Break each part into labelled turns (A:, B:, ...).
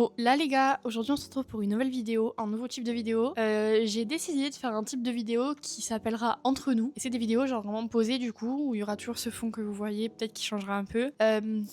A: Oh là les gars, aujourd'hui on se retrouve pour une nouvelle vidéo, un nouveau type de vidéo. J'ai décidé de faire un type de vidéo qui s'appellera Entre nous. Et c'est des vidéos genre vraiment posées du coup, où il y aura toujours ce fond que vous voyez, peut-être qui changera un peu.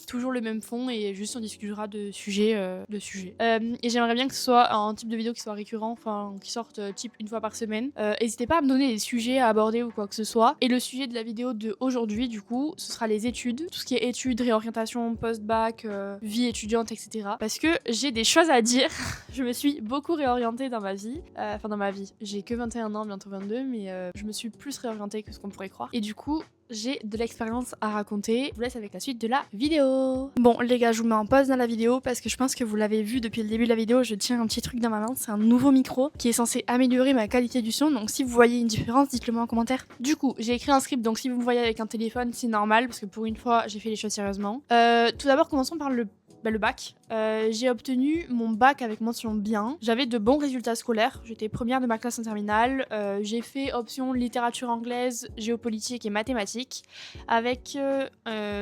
A: Toujours le même fond et juste on discutera de sujets. Et j'aimerais bien que ce soit un type de vidéo qui soit récurrent, enfin qui sorte type une fois par semaine. N'hésitez pas à me donner des sujets à aborder ou quoi que ce soit. Et le sujet de la vidéo de aujourd'hui du coup, ce sera les études. Tout ce qui est études, réorientation, post-bac, vie étudiante, etc. Parce que j'ai des choses à dire. Je me suis beaucoup réorientée dans ma vie. Dans ma vie. J'ai que 21 ans, bientôt 22, mais je me suis plus réorientée que ce qu'on pourrait croire. Et du coup, j'ai de l'expérience à raconter. Je vous laisse avec la suite de la vidéo. Bon les gars, je vous mets en pause dans la vidéo parce que je pense que vous l'avez vu depuis le début de la vidéo, je tiens un petit truc dans ma main, c'est un nouveau micro qui est censé améliorer ma qualité du son, donc si vous voyez une différence, dites-le moi en commentaire. Du coup, j'ai écrit un script, donc si vous me voyez avec un téléphone, c'est normal parce que pour une fois, j'ai fait les choses sérieusement. Tout d'abord, commençons par le bac. J'ai obtenu mon bac avec mention bien. J'avais de bons résultats scolaires. J'étais première de ma classe en terminale. J'ai fait option littérature anglaise, géopolitique et mathématiques avec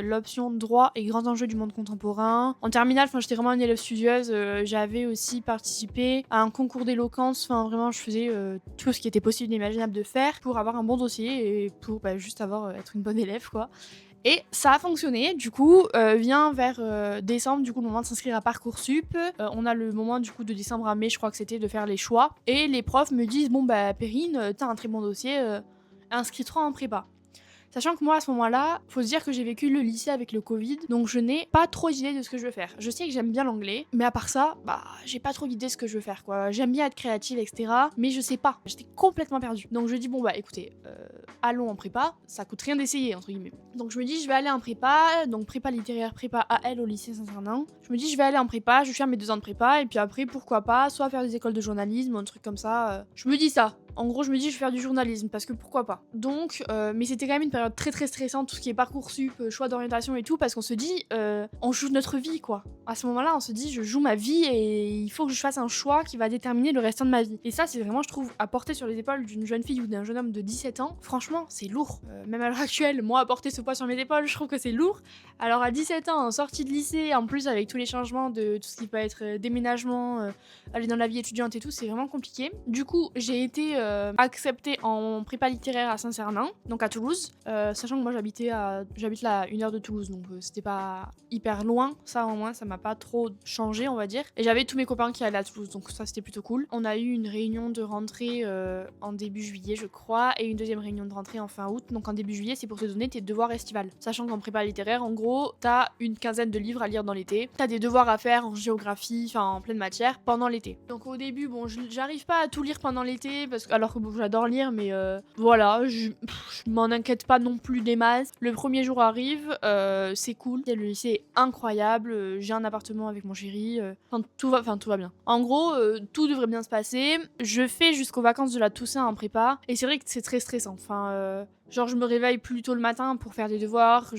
A: l'option droit et grands enjeux du monde contemporain. En terminale, j'étais vraiment une élève studieuse. J'avais aussi participé à un concours d'éloquence. Vraiment, je faisais tout ce qui était possible et imaginable de faire pour avoir un bon dossier et pour juste être une bonne élève, quoi. Et ça a fonctionné, du coup, vient vers décembre, du coup, le moment de s'inscrire à Parcoursup. On a le moment, du coup, de décembre à mai, je crois que c'était, de faire les choix. Et les profs me disent, bon, bah, Perrine, t'as un très bon dossier, inscris-toi en prépa. Sachant que moi, à ce moment-là, faut se dire que j'ai vécu le lycée avec le Covid, donc je n'ai pas trop d'idées de ce que je veux faire. Je sais que j'aime bien l'anglais, mais à part ça, j'ai pas trop d'idées de ce que je veux faire, quoi. J'aime bien être créative, etc., mais je sais pas. J'étais complètement perdue. Donc je dis, bon, écoutez, allons en prépa, ça coûte rien d'essayer, entre guillemets. Donc je me dis, je vais aller en prépa, donc prépa littéraire, prépa AL au lycée Saint-Cernin. Je me dis, je vais aller en prépa, je vais faire mes 2 ans de prépa, et puis après, pourquoi pas, soit faire des écoles de journalisme, ou un truc comme ça. Je me dis ça. En gros, je me dis, je vais faire du journalisme, parce que pourquoi pas. Donc, mais c'était quand même une période très très stressante, tout ce qui est Parcoursup, choix d'orientation et tout, parce qu'on se dit, on joue notre vie, quoi. À ce moment-là, on se dit, je joue ma vie et il faut que je fasse un choix qui va déterminer le restant de ma vie. Et ça, c'est vraiment, je trouve, à porter sur les épaules d'une jeune fille ou d'un jeune homme de 17 ans, franchement, c'est lourd. Même à l'heure actuelle, moi, à porter ce poids sur mes épaules, je trouve que c'est lourd. Alors à 17 ans, en sortie de lycée, en plus avec tous les changements de tout ce qui peut être déménagement, aller dans la vie étudiante et tout, c'est vraiment compliqué. Du coup, j'ai été acceptée en prépa littéraire à Saint-Cernin, donc à Toulouse, sachant que moi j'habite là à 1 heure de Toulouse, donc c'était pas hyper loin, ça au moins ça m'a pas trop changé, on va dire. Et j'avais tous mes copains qui allaient à Toulouse, donc ça c'était plutôt cool. On a eu une réunion de rentrée en début juillet, je crois, et une deuxième réunion de rentrée en fin août. Donc en début juillet, c'est pour te donner tes devoirs estivales. Sachant qu'en prépa littéraire, en gros, t'as une quinzaine de livres à lire dans l'été, t'as des devoirs à faire en géographie, en pleine matière, pendant l'été. Donc au début, bon, j'arrive pas à tout lire pendant l'été, alors que bon, j'adore lire, mais voilà, je m'en inquiète pas non plus des masses. Le premier jour arrive, c'est cool, le lycée est incroyable, j'ai un appartement avec mon chéri, tout va bien. En gros, tout devrait bien se passer. Je fais jusqu'aux vacances de la Toussaint en prépa, et c'est vrai que c'est très stressant. Genre je me réveille plus tôt le matin pour faire des devoirs,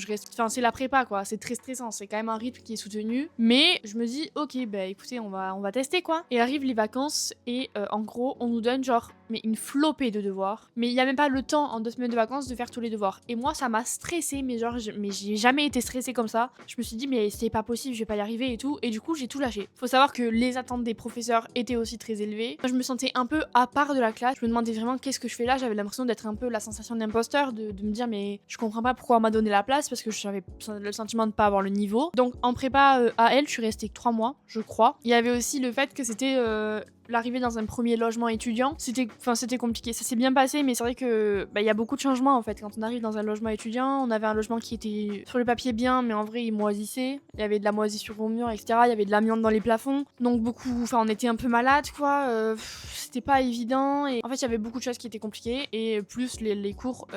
A: c'est la prépa quoi, c'est très stressant, c'est quand même un rythme qui est soutenu, mais je me dis ok écoutez on va tester quoi. Et arrivent les vacances et en gros on nous donne mais une flopée de devoirs, mais il y a même pas le temps en 2 semaines de vacances de faire tous les devoirs. Et moi ça m'a stressée, mais j'ai jamais été stressée comme ça. Je me suis dit mais c'est pas possible, je vais pas y arriver et tout, et du coup j'ai tout lâché. Faut savoir que les attentes des professeurs étaient aussi très élevées. Je me sentais un peu à part de la classe, je me demandais vraiment qu'est-ce que je fais là, j'avais l'impression d'être un peu la sensation d'imposteur, de me dire mais je comprends pas pourquoi on m'a donné la place, parce que j'avais le sentiment de pas avoir le niveau. Donc en prépa AL, je suis restée 3 mois, je crois. Il y avait aussi le fait que c'était l'arrivée dans un premier logement étudiant, c'était compliqué. Ça s'est bien passé, mais c'est vrai que y a beaucoup de changements en fait. Quand on arrive dans un logement étudiant, on avait un logement qui était sur le papier bien, mais en vrai il moisissait. Il y avait de la moisissure au mur, etc. Il y avait de l'amiante dans les plafonds, donc on était un peu malade quoi. C'était pas évident, et en fait il y avait beaucoup de choses qui étaient compliquées, et plus les cours.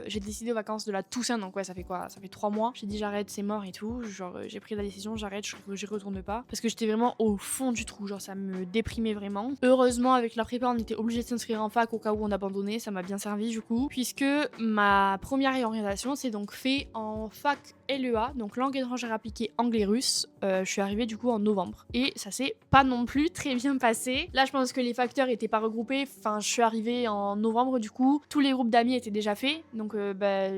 A: J'ai décidé aux vacances de la Toussaint, donc ça fait 3 mois. J'ai dit j'arrête, c'est mort et tout. J'ai pris la décision, j'arrête, j'y retourne pas, parce que j'étais vraiment au fond du trou. Genre ça me déprimait vraiment. vraiment. Heureusement, avec la prépa, on était obligé de s'inscrire en fac au cas où on abandonnait, ça m'a bien servi du coup, puisque ma première réorientation s'est donc fait en fac LEA, donc langue étrangère appliquée anglais-russe. Je suis arrivée du coup en novembre et ça s'est pas non plus très bien passé. Là, je pense que les facteurs étaient pas regroupés. Enfin, je suis arrivée en novembre du coup, tous les groupes d'amis étaient déjà faits, donc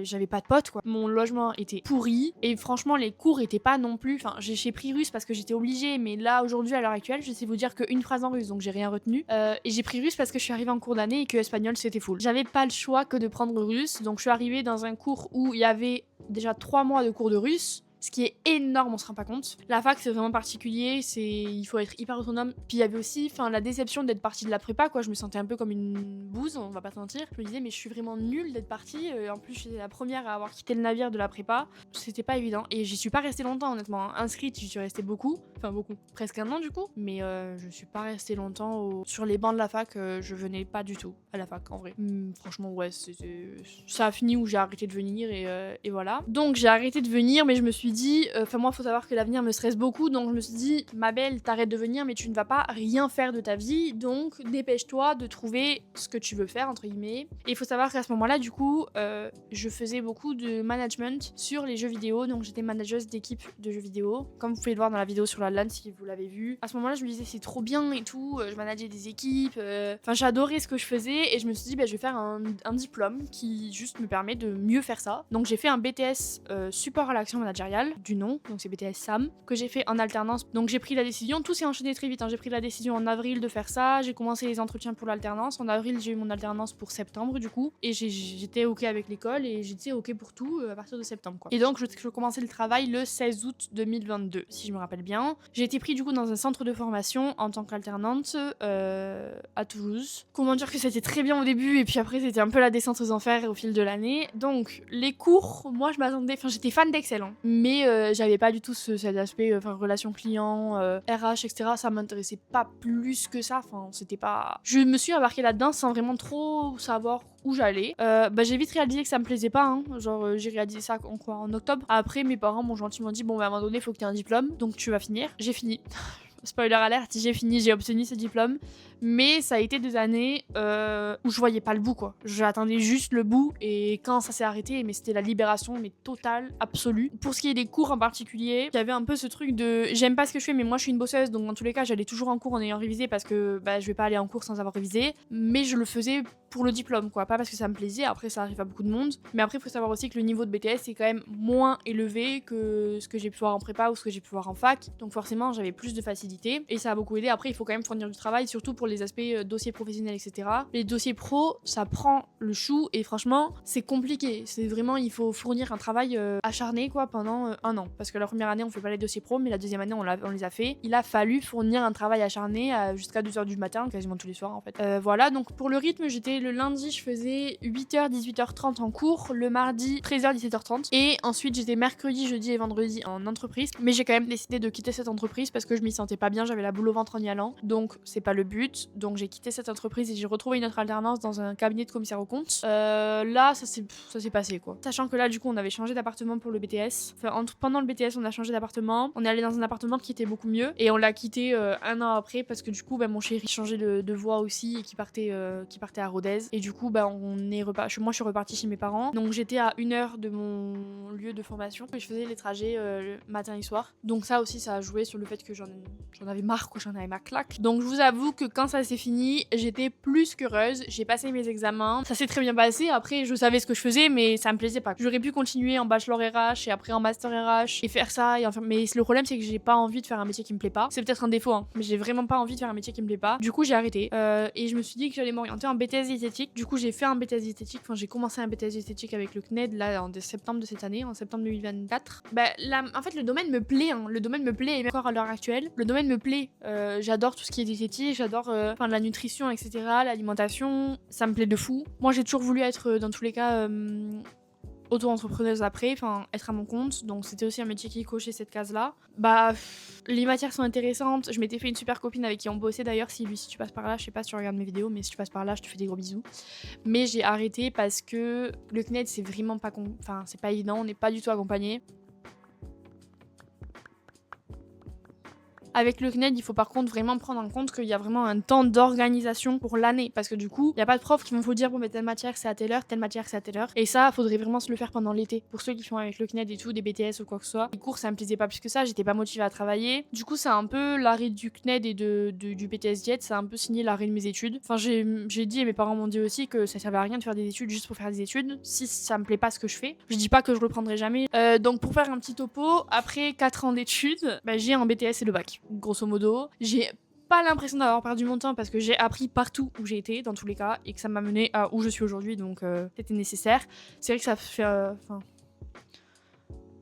A: j'avais pas de potes quoi. Mon logement était pourri et franchement, les cours étaient pas non plus. Enfin, j'ai pris russe parce que j'étais obligée, mais là aujourd'hui à l'heure actuelle, je sais vous dire qu'une phrase en russe, donc j'ai rien retenu. Et j'ai pris russe parce que je suis arrivée en cours d'année et que espagnol c'était full. J'avais pas le choix que de prendre russe, donc je suis arrivée dans un cours où il y avait déjà 3 mois de cours de russe, ce qui est énorme, on se rend pas compte. La fac c'est vraiment particulier, il faut être hyper autonome. Puis il y avait aussi la déception d'être partie de la prépa quoi, je me sentais un peu comme une bouse, on va pas se mentir. Je me disais mais je suis vraiment nulle d'être partie, en plus j'étais la première à avoir quitté le navire de la prépa, c'était pas évident et j'y suis pas restée longtemps honnêtement. Inscrite j'y suis restée beaucoup, presque un an du coup, mais je suis pas restée longtemps sur les bancs de la fac, je venais pas du tout à la fac en vrai. Franchement ouais, ça a fini où j'ai arrêté de venir et voilà. Donc j'ai arrêté de venir mais je me suis dit, moi faut savoir que l'avenir me stresse beaucoup, donc je me suis dit ma belle t'arrêtes de venir mais tu ne vas pas rien faire de ta vie, donc dépêche-toi de trouver ce que tu veux faire entre guillemets. Et il faut savoir qu'à ce moment là du coup je faisais beaucoup de management sur les jeux vidéo, donc j'étais manageuse d'équipe de jeux vidéo, comme vous pouvez le voir dans la vidéo sur la LAN si vous l'avez vu. À ce moment là je me disais c'est trop bien et tout, je manageais des équipes, j'adorais ce que je faisais et je me suis dit je vais faire un diplôme qui juste me permet de mieux faire ça. Donc j'ai fait un BTS support à l'action managériale du nom, donc c'est BTS SAM, que j'ai fait en alternance. Donc j'ai pris la décision, tout s'est enchaîné très vite, j'ai pris la décision en avril de faire ça, j'ai commencé les entretiens pour l'alternance, en avril j'ai eu mon alternance pour septembre du coup, et j'étais ok avec l'école et j'étais ok pour tout à partir de septembre quoi. Et donc je commençais le travail le 16 août 2022, si je me rappelle bien. J'ai été pris du coup dans un centre de formation en tant qu'alternante à Toulouse. Comment dire que c'était très bien au début et puis après c'était un peu la descente aux enfers au fil de l'année. Donc les cours, moi je m'attendais, j'étais fan d'Excel, mais j'avais pas du tout cet aspect relation client, RH, etc. Ça m'intéressait pas plus que ça. C'était pas. Je me suis embarquée là-dedans sans vraiment trop savoir où j'allais. J'ai vite réalisé que ça me plaisait pas. J'ai réalisé ça en octobre. Après, mes parents m'ont gentiment dit bon, à un moment donné, faut que tu aies un diplôme, donc tu vas finir. J'ai fini. Spoiler alert, j'ai fini, j'ai obtenu ce diplôme. Mais ça a été des années où je voyais pas le bout quoi. J'attendais juste le bout et quand ça s'est arrêté, mais c'était la libération mais totale, absolue. Pour ce qui est des cours en particulier, il y avait un peu ce truc de j'aime pas ce que je fais mais moi je suis une bosseuse donc dans tous les cas j'allais toujours en cours en ayant révisé parce que je vais pas aller en cours sans avoir révisé. Mais je le faisais pour le diplôme quoi, pas parce que ça me plaisait. Après ça arrive à beaucoup de monde. Mais après il faut savoir aussi que le niveau de BTS est quand même moins élevé que ce que j'ai pu voir en prépa ou ce que j'ai pu voir en fac. Donc forcément j'avais plus de facilité et ça a beaucoup aidé. Après il faut quand même fournir du travail, surtout pour les aspects dossiers professionnels, etc. Les dossiers pro, ça prend le chou et franchement, c'est compliqué. C'est vraiment, il faut fournir un travail acharné quoi pendant un an. Parce que la première année, on fait pas les dossiers pro, mais la deuxième année, on les a fait. Il a fallu fournir un travail acharné jusqu'à 2h du matin, quasiment tous les soirs en fait. Voilà, donc pour le rythme, j'étais le lundi, je faisais 8h, 18h30 en cours, le mardi, 13h, 17h30. Et ensuite, j'étais mercredi, jeudi et vendredi en entreprise. Mais j'ai quand même décidé de quitter cette entreprise parce que je m'y sentais pas bien, j'avais la boule au ventre en y allant. Donc, c'est pas le but. Donc j'ai quitté cette entreprise et j'ai retrouvé une autre alternance dans un cabinet de commissaire aux comptes. Là, ça s'est passé quoi. Sachant que là, du coup, on avait changé d'appartement pour le BTS. Pendant le BTS, on a changé d'appartement. On est allé dans un appartement qui était beaucoup mieux et on l'a quitté un an après parce que du coup, mon chéri changeait de voie aussi et qui partait à Rodez. Et du coup, moi, je suis repartie chez mes parents. Donc j'étais à 1h de mon lieu de formation et je faisais les trajets matin et soir. Donc ça aussi, ça a joué sur le fait que j'en avais marre quoi, j'en avais ma claque. Donc je vous avoue que quand ça s'est fini, j'étais plus qu'heureuse, j'ai passé mes examens, ça s'est très bien passé, après je savais ce que je faisais mais ça me plaisait pas. J'aurais pu continuer en bachelor RH et après en master RH et faire ça, mais le problème c'est que j'ai pas envie de faire un métier qui me plaît pas. C'est peut-être un défaut mais j'ai vraiment pas envie de faire un métier qui me plaît pas. Du coup j'ai arrêté et je me suis dit que j'allais m'orienter en BTS diététique. Du coup j'ai fait un BTS diététique, j'ai commencé un BTS diététique avec le CNED là en septembre de cette année, en septembre 2024. En fait le domaine me plaît, le domaine me plaît et même encore à l'heure actuelle, le domaine me plaît. J'adore tout ce qui est diététique, j'adore la nutrition, etc., l'alimentation, ça me plaît de fou. Moi, j'ai toujours voulu être, dans tous les cas, auto-entrepreneuse après, être à mon compte, donc c'était aussi un métier qui cochait cette case-là. Les matières sont intéressantes, je m'étais fait une super copine avec qui on bossait d'ailleurs, si tu passes par là, je sais pas si tu regardes mes vidéos, mais si tu passes par là, je te fais des gros bisous. Mais j'ai arrêté parce que le CNED, c'est vraiment pas c'est pas évident, on n'est pas du tout accompagné. Avec le CNED, il faut par contre vraiment prendre en compte qu'il y a vraiment un temps d'organisation pour l'année, parce que du coup, il n'y a pas de profs qui vont vous dire bon mais telle matière c'est à telle heure, telle matière c'est à telle heure, et ça faudrait vraiment se le faire pendant l'été. Pour ceux qui font avec le CNED et tout, des BTS ou quoi que ce soit, les cours ça me plaisait pas plus que ça, j'étais pas motivée à travailler. Du coup c'est un peu l'arrêt du CNED et du BTS Diète, ça a un peu signé l'arrêt de mes études. Enfin j'ai dit et mes parents m'ont dit aussi que ça servait à rien de faire des études juste pour faire des études, si ça me plaît pas ce que je fais. Je dis pas que je le prendrai jamais. Donc pour faire un petit topo, après 4 ans d'études, j'ai un BTS et le bac. Grosso modo, j'ai pas l'impression d'avoir perdu mon temps parce que j'ai appris partout où j'ai été dans tous les cas et que ça m'a mené à où je suis aujourd'hui, donc c'était nécessaire. C'est vrai que ça fait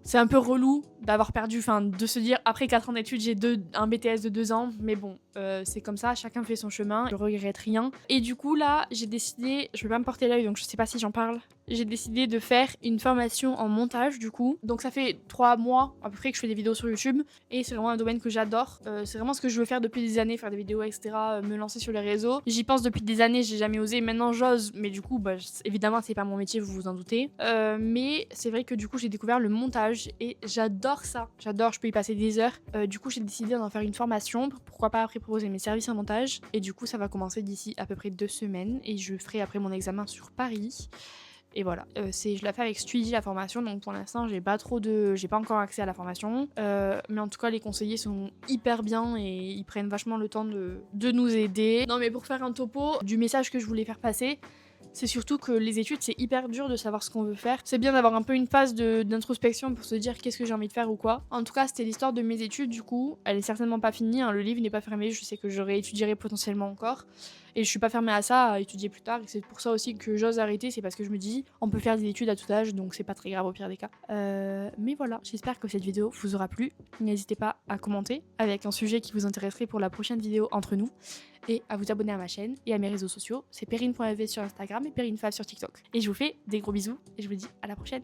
A: c'est un peu relou d'avoir perdu, de se dire après 4 ans d'études j'ai un BTS de 2 ans, mais bon, c'est comme ça, chacun fait son chemin, je regrette rien. Et du coup là, j'ai décidé, je vais pas me porter l'œil donc je sais pas si j'en parle, j'ai décidé de faire une formation en montage du coup. Donc ça fait 3 mois à peu près que je fais des vidéos sur YouTube et c'est vraiment un domaine que j'adore. C'est vraiment ce que je veux faire depuis des années, faire des vidéos etc, me lancer sur les réseaux. J'y pense depuis des années, j'ai jamais osé, maintenant j'ose, mais du coup évidemment c'est pas mon métier, vous vous en doutez. Mais c'est vrai que du coup j'ai découvert le montage et j'adore ça, j'adore, je peux y passer des heures. Du coup j'ai décidé d'en faire une formation, pourquoi pas après proposer mes services en montage. Et du coup ça va commencer d'ici à peu près 2 semaines et je ferai après mon examen sur Paris. Et voilà, je la fais avec Study la formation, donc pour l'instant j'ai pas encore accès à la formation, mais en tout cas les conseillers sont hyper bien et ils prennent vachement le temps de nous aider. Non mais pour faire un topo du message que je voulais faire passer, c'est surtout que les études c'est hyper dur de savoir ce qu'on veut faire. C'est bien d'avoir un peu une phase d'introspection pour se dire qu'est-ce que j'ai envie de faire ou quoi. En tout cas c'était l'histoire de mes études du coup, elle est certainement pas finie, hein, le livre n'est pas fermé, je sais que je réétudierai potentiellement encore. Et je suis pas fermée à ça, à étudier plus tard, et c'est pour ça aussi que j'ose arrêter, c'est parce que je me dis, on peut faire des études à tout âge, donc c'est pas très grave au pire des cas. Mais voilà, j'espère que cette vidéo vous aura plu. N'hésitez pas à commenter avec un sujet qui vous intéresserait pour la prochaine vidéo entre nous, et à vous abonner à ma chaîne et à mes réseaux sociaux, c'est perrine.fv sur Instagram et perrinefav sur TikTok. Et je vous fais des gros bisous, et je vous dis à la prochaine.